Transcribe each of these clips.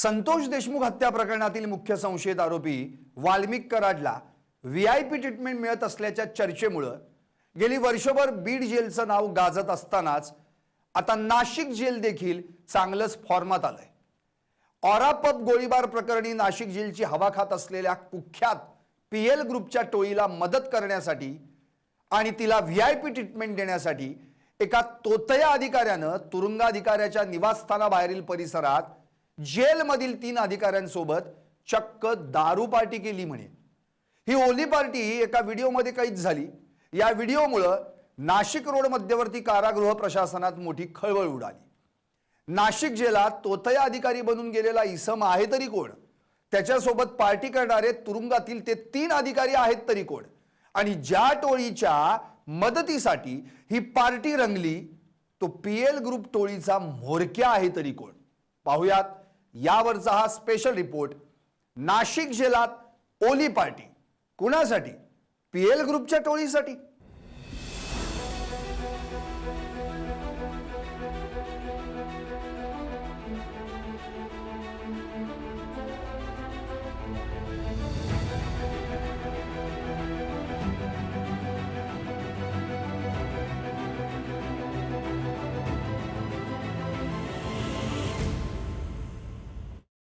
संतोष देशमुख हत्या प्रकरणातील मुख्य संशयित आरोपी वाल्मिक कराडला व्हीआयपी ट्रीटमेंट मिळत असल्याच्या चर्चेमुळे गेली वर्षभर बीड जेलचं नाव गाजत असतानाच आता नाशिक जेल देखील चांगलंच फॉर्मात आलंय। ऑरा पब गोळीबार प्रकरणी नाशिक जेलची हवा खात असलेल्या कुख्यात पीएल ग्रुपच्या टोळीला मदत करण्यासाठी आणि तिला व्हीआयपी ट्रीटमेंट देण्यासाठी एका तोतया अधिकाऱ्यानं तुरुंगाधिकाऱ्याच्या निवासस्थानाबाहेरील परिसरात जेलमधील 3 अधिकाऱ्यांसोबत चक्क दारू पार्टी केली म्हणे। ही ओली पार्टी एका व्हिडिओमध्ये कैद झाली। या व्हिडिओमुळे नाशिक रोड मध्यवर्ती कारागृह प्रशासनात मोठी खळबळ उडाली। नाशिक जेलात तोतया अधिकारी बनून गेलेला इसम आहे तरी कोण? त्याच्यासोबत पार्टी करणारे तुरुंगातील ते 3 अधिकारी आहेत तरी कोण? आणि ज्या टोळीच्या मदतीसाठी ही पार्टी रंगली तो पीएल ग्रुप टोळीचा म्होरक्या आहे तरी कोण? पाहूयात यावरचा हा स्पेशल रिपोर्ट। नाशिक जेलात ओली पार्टी कुणासाठी? पीएल ग्रुपच्या टोळीसाठी।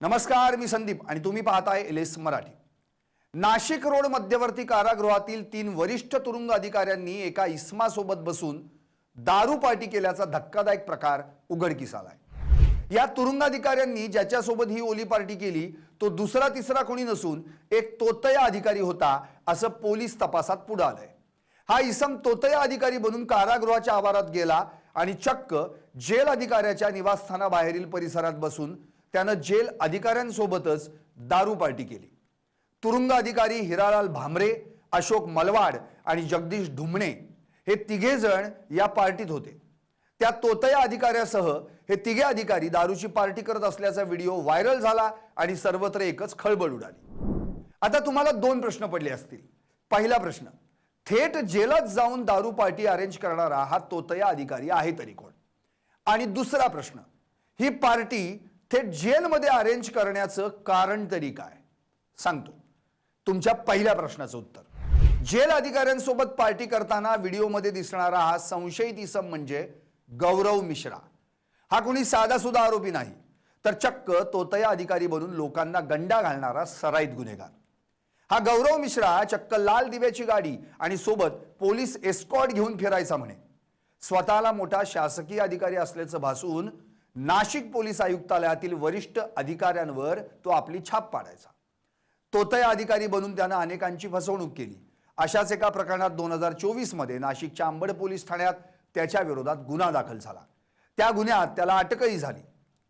नमस्कार, मी संदीप आणि तुम्ही पाहताय एलएस मराठी। नाशिक रोड मध्यवर्ती कारागृहातील 3 वरिष्ठ तुरुंग अधिकाऱ्यांनी एका इसमासोबत बसून दारू पार्टी केल्याचा धक्कादायक प्रकार उघडकीस आलाय। या तुरुंगाधिकाऱ्यांनी ज्याच्यासोबत ही ओली पार्टी केली तो दुसरा तिसरा कोणी नसून एक तोतया अधिकारी होता असं पोलीस तपासात पुढे आलंय। हा इसम तोतया अधिकारी बनून कारागृहाच्या आवारात गेला आणि चक्क जेल अधिकाऱ्याच्या निवासस्थानाबाहेरील परिसरात बसून त्यानं जेल अधिकाऱ्यांसोबतच दारू पार्टी केली। तुरुंग अधिकारी हिरालाल भामरे, अशोक मलवाड आणि जगदीश ढुमणे हे तिघे जण या पार्टीत होते। त्या तोतया अधिकाऱ्यासह हे तिघे अधिकारी दारूची पार्टी करत असल्याचा व्हिडिओ व्हायरल झाला आणि सर्वत्र एकच खळबळ उडाली। आता तुम्हाला 2 प्रश्न पडले असतील। पहिला प्रश्न, थेट जेलात जाऊन दारू पार्टी अरेंज करणारा हा तोतया अधिकारी आहे तरी कोण? आणि दुसरा प्रश्न, ही पार्टी थेट जेलमध्ये अरेंज करण्याचं कारण तरी काय? सांगतो। तुमच्या पहिल्या प्रश्नाचं उत्तर, जेल अधिकाऱ्यांसोबत पार्टी करताना व्हिडिओमध्ये दिसणारा हा संशयित इसम म्हणजे गौरव मिश्रा। हा कोणी साधासुद्धा आरोपी नाही, तर चक्क तोतया अधिकारी बनून लोकांना गंडा घालणारा सराईत गुन्हेगार। हा गौरव मिश्रा चक्क लाल दिव्याची गाडी आणि सोबत पोलीस एस्कॉर्ट घेऊन फिरायचा म्हणे। स्वतःला मोठा शासकीय अधिकारी असल्याचं भासून नाशिक पोलीस आयुक्तालयातील वरिष्ठ अधिकाऱ्यांवर तो आपली छाप पाडायचा। तोतया अधिकारी बनून त्यानं अनेकांची फसवणूक केली। अशाच एका प्रकरणात 2024 मध्ये नाशिकच्या अंबड पोलीस ठाण्यात त्याच्या विरोधात गुन्हा दाखल झाला। त्या गुन्ह्यात त्याला अटकही झाली।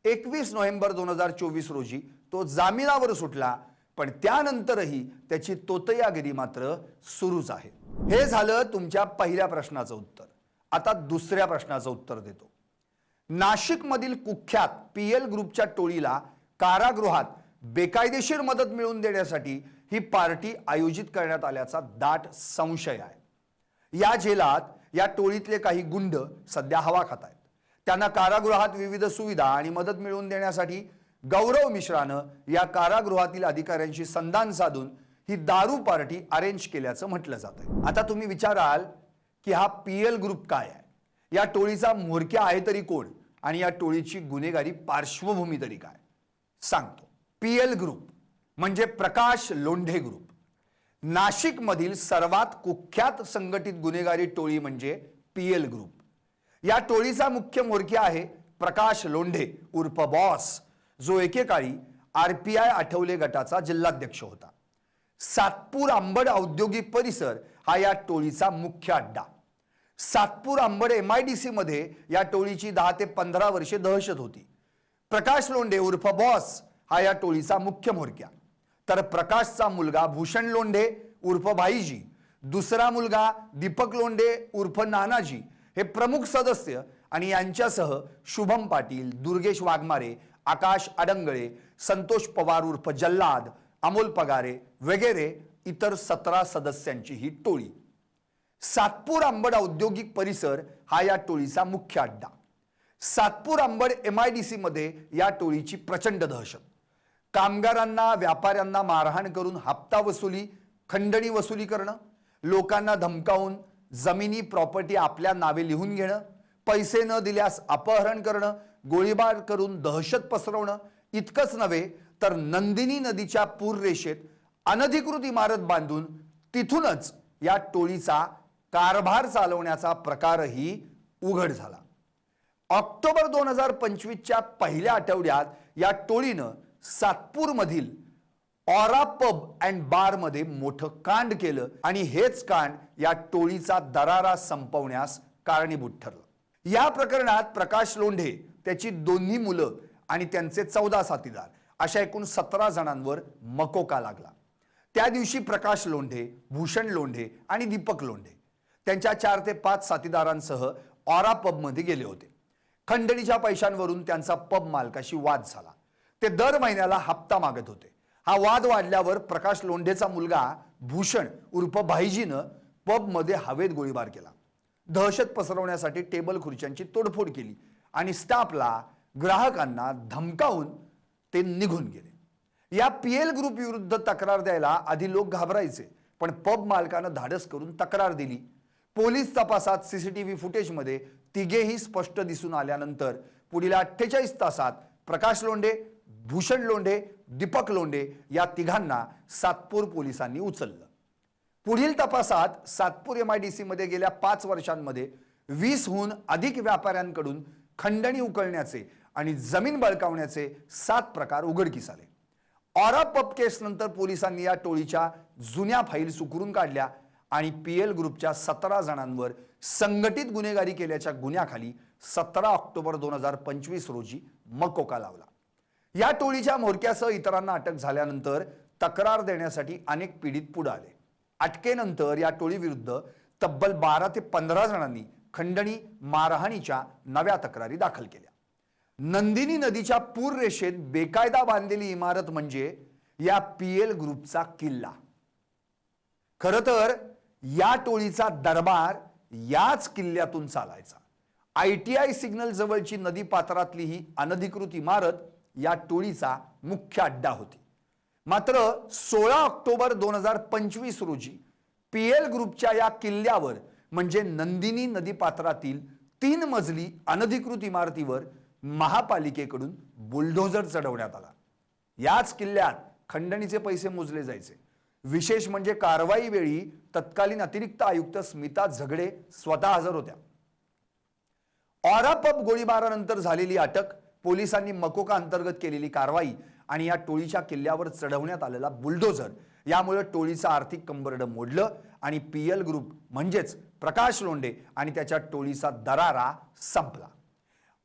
21 नोव्हेंबर 2024 रोजी तो जामिनावर सुटला, पण त्यानंतरही त्याची तोतयागिरी मात्र सुरूच आहे। हे झालं तुमच्या पहिल्या प्रश्नाचं उत्तर। आता दुसऱ्या प्रश्नाचं उत्तर देतो। नाशिक मधील कुख्यात पीएल ग्रुपच्या टोळीला कारागृहात बेकायदेशीर मदत मिळवून देण्यासाठी ही पार्टी आयोजित करण्यात आल्याचा दाट संशय आहे। या जेलात या टोळीतले काही गुंड सध्या हवा खात आहेत। त्यांना कारागृहात विविध सुविधा आणि मदत मिळवून देण्यासाठी गौरव मिश्रानं या कारागृहातील अधिकाऱ्यांशी संधान साधून ही दारू पार्टी अरेंज केल्याचं म्हटलं जात आहे। आता तुम्ही विचाराल की हा पीएल ग्रुप काय आहे? या टोळीचा म्होरक्या आहे तरी कोण? आणि या टोळीची गुन्हेगारी पार्श्वभूमी तरी काय? सांगतो। पीएल ग्रुप म्हणजे प्रकाश लोंढे ग्रुप। नाशिक मधील सर्वात कुख्यात संघटित गुन्हेगारी टोळी म्हणजे पीएल ग्रुप। या टोळीचा मुख्य म्होरक्या आहे प्रकाश लोंढे उर्फ बॉस, जो एकेकाळी आरपीआय आठवले गटाचा जिल्हाध्यक्ष होता। सातपूर अंबड औद्योगिक परिसर हा या टोळीचा मुख्य अड्डा। सातपूर अंबड MIDC मध्ये या टोळीची 10 ते 15 वर्षे दहशत होती। प्रकाश लोंढे उर्फ बॉस हा या टोळीचा मुख्य म्होरक्या, तर प्रकाशचा मुलगा भूषण लोंढे उर्फ भाईजी, दुसरा मुलगा दीपक लोंढे उर्फ नानाजी हे प्रमुख सदस्य आणि यांच्यासह शुभम पाटील, दुर्गेश वाघमारे, आकाश अडंगळे, संतोष पवार उर्फ जल्लाद, अमोल पगारे वगैरे इतर 17 सदस्यांची ही टोळी। सातपूर अंबड औद्योगिक परिसर हा या टोळीचा मुख्य अड्डा। सातपूर अंबड MIDC मध्ये या टोळीची प्रचंड दहशत। कामगारांना व्यापाऱ्यांना मारहाण करून हप्ता वसुली खंडणी वसुली करणं, लोकांना धमकावून जमिनी प्रॉपर्टी आपल्या नावे लिहून घेणं, पैसे न दिल्यास अपहरण करणं, गोळीबार करून दहशत पसरवणं इतकंच नव्हे तर नंदिनी नदीच्या पूररेषेत अनधिकृत इमारत बांधून तिथूनच या टोळीचा कारभार चालवण्याचा प्रकारही उघड झाला। ऑक्टोबर 2025च्या पहिल्या आठवड्यात या टोळीनं सातपूर मधील ऑरा पब अँड बार मध्ये मोठं कांड केलं आणि हेच कांड या टोळीचा दरारा संपवण्यास कारणीभूत ठरलं। या प्रकरणात प्रकाश लोंढे, त्याची दोन्ही मुलं आणि त्यांचे 14 साथीदार अशा एकूण 17 जणांवर मकोका लागला। त्या दिवशी प्रकाश लोंढे, भूषण लोंढे आणि दीपक लोंढे त्यांच्या 4 ते 5 साथीदारांसह ऑरा पब मध्ये गेले होते। खंडणीच्या पैशांवरून त्यांचा पब मालकाशी वाद झाला। ते दर महिन्याला हप्ता मागत होते। हा वाद वाढल्यावर प्रकाश लोंढेचा मुलगा भूषण उर्फ भाईजीनं पब मध्ये हवेत गोळीबार केला, दहशत पसरवण्यासाठी टेबल खुर्च्यांची तोडफोड केली आणि स्टाफला ग्राहकांना धमकावून ते निघून गेले। या पीएल ग्रुप विरुद्ध तक्रार द्यायला आधी लोक घाबरायचे, पण पब मालकानं धाडस करून तक्रार दिली। पोलीस तपासात सीसीटीव्ही फुटेजमध्ये तिघेही स्पष्ट दिसून आल्यानंतर पुढील 48 तासात प्रकाश लोंढे, भूषण लोंढे, दीपक लोंढे या तिघांना सातपूर पोलिसांनी उचललं। पुढील तपासात सातपूर MIDC मध्ये गेल्या 5 वर्षांमध्ये 20हून अधिक व्यापाऱ्यांकडून खंडणी उकळण्याचे आणि जमीन बळकावण्याचे 7 प्रकार उघडकीस आले। ऑरा पब केस नंतर पोलिसांनी या टोळीच्या जुन्या फाईल सुकरून काढल्या आणि पीएल ग्रुपच्या 17 जणांवर संघटित गुन्हेगारी केल्याच्या गुन्ह्याखाली 17 ऑक्टोबर 2025 रोजी मकोका लावला। या टोळीच्या म्होरक्यासह इतरांना अटक झाल्यानंतर तक्रार देण्यासाठी अनेक पीडित पुढे आले। अटकेनंतर या टोळीविरुद्ध तब्बल 12 ते 15 जणांनी खंडणी मारहाणीच्या नव्या तक्रारी दाखल केल्या। नंदिनी नदीच्या पूर रेषेत बेकायदा बांधलेली इमारत म्हणजे या पीएल ग्रुपचा किल्ला। खरं तर या टोळीचा दरबार याच किल्ल्यातून चालायचा। ITI सिग्नल जवळची नदी पात्रातली ही अनधिकृत इमारत या टोळीचा मुख्य अड्डा होती। मात्र 16 ऑक्टोबर 2025 रोजी पीएल ग्रुपच्या या किल्ल्यावर म्हणजे नंदिनी नदी पात्रातील 3 मजली अनधिकृत इमारतीवर महापालिकेकडून बुलडोझर चढवण्यात आला। याच किल्ल्यात खंडणीचे पैसे मोजले जायचे। विशेष म्हणजे कारवाई वेळी तत्कालीन अतिरिक्त आयुक्त स्मिता झगडे स्वतः हजर होत्या। ऑरा पब गोळीबारानंतर झालेली अटक, पोलिसांनी मकोका अंतर्गत केलेली कारवाई आणि या टोळीच्या किल्ल्यावर चढवण्यात आलेला बुलडोझर यामुळे टोळीचं आर्थिक कंबरडं मोडलं आणि पीएल ग्रुप म्हणजेच प्रकाश लोंढे आणि त्याच्या टोळीचा दरारा संपला।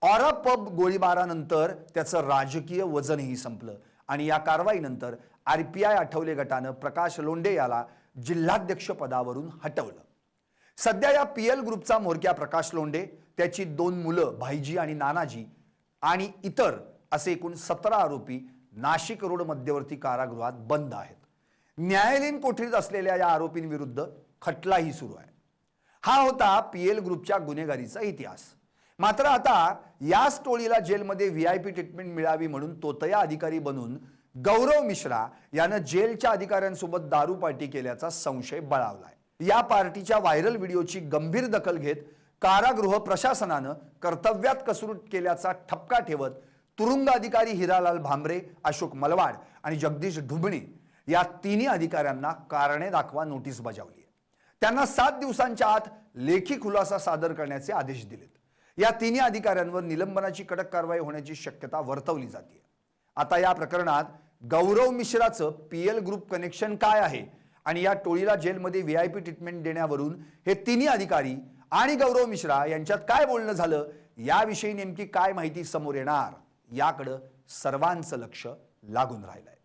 ऑरा पब गोळीबारानंतर त्याचं राजकीय वजनही संपलं आणि या कारवाईनंतर RPI आठवले गटानं प्रकाश लोंढे याला जिल्हाध्यक्ष पदावरून हटवलं। सध्या या पीएल ग्रुपचा म्होरक्या प्रकाश लोंढे, त्याची 2 मुलं भाईजी आणि नानाजी आणि इतर असे एकूण 17 आरोपी नाशिक रोड मध्यवर्ती कारागृहात बंद आहेत। न्यायालयीन कोठडीत असलेल्या या आरोपींविरुद्ध खटलाही सुरू आहे। हा होता पीएल ग्रुपच्या गुन्हेगारीचा इतिहास। मात्र आता याच टोळीला जेलमध्ये VIP ट्रीटमेंट मिळावी म्हणून तोतया अधिकारी बनून गौरव मिश्रा यानं जेलच्या अधिकाऱ्यांसोबत दारू पार्टी केल्याचा संशय बळावलाय। या पार्टीच्या व्हायरल व्हिडिओची गंभीर दखल घेत कारागृह प्रशासनानं कर्तव्यात कसूर केल्याचा ठपका ठेवत तुरुंग अधिकारी हिरालाल भांबरे, अशोक मलवाड आणि जगदीश ढुबणे या 3 अधिकाऱ्यांना कारणे दाखवा नोटीस बजावली आहे। त्यांना 7 दिवसांच्या आत लेखी खुलासा सादर करण्याचे आदेश दिलेत। या 3 अधिकाऱ्यांवर निलंबनाची कडक कारवाई होण्याची शक्यता वर्तवली जाते। आता या प्रकरणात गौरव मिश्राचं पीएल ग्रुप कनेक्शन काय आहे आणि या टोळीला जेलमध्ये VIP ट्रीटमेंट देण्यावरून हे 3 अधिकारी आणि गौरव मिश्रा यांच्यात काय बोलणं झालं याविषयी नेमकी काय माहिती समोर येणार याकडे सर्वांचं लक्ष लागून राहिलंय।